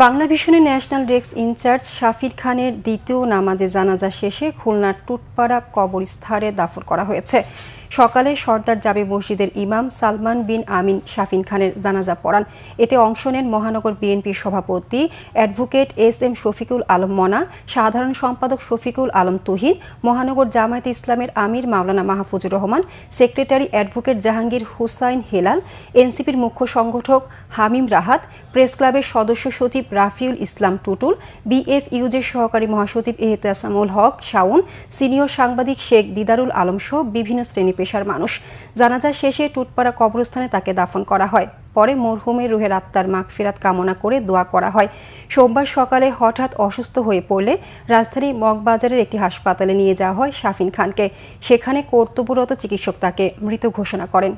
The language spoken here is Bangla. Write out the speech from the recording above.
বাংলা ভিশনের ন্যাশনাল ডেস্ক ইনচার্জ শাফির খানের দ্বিতীয় নামাজে জানাজা শেষে খুলনার টুটপাড়া কবরস্থানে দাফন করা হয়েছে। সকালে সর্দার জাবে মসজিদের ইমাম সালমান বিন আমিন শাফিন খানের জানাজা পড়ান। এতে অংশ নেন মহানগর বিএনপির সভাপতি অ্যাডভোকেট এস.এম. শফিকুল আলম মনা, সাধারণ সম্পাদক শফিকুল আলম তুহিন, মহানগর জামায়াতে ইসলামের আমির মাওলানা মাহফুজুর রহমান, সেক্রেটারি অ্যাডভোকেট জাহাঙ্গীর হুসাইন হেলাল, এনসিপির মুখ্য সংগঠক হামিম রাহাত, প্রেস ক্লাবের সদস্য সচিব রাফিউল ইসলাম টুটুল, বিএফইউজের সহকারী মহাসচিব এহতেসামুল হক শাওন, সিনিয়র সাংবাদিক শেখ দিদারুল আলম সহ বিভিন্ন শ্রেণী পেশার মানুষ। জানাজা শেষে টুটপাড়া কবরস্থানে তাকে দাফন করা হয়। পরে মরহুমের রুহের আত্মার মাগফিরাত কামনা করে দোয়া করা হয়। সোমবার সকালে হঠাৎ অসুস্থ হয়ে পড়লে রাজধানী মগবাজারের একটি হাসপাতালে নিয়ে যাওয়া হয় শাফিন খানকে। সেখানে কর্তব্যরত চিকিৎসক তাকে মৃত ঘোষণা করেন।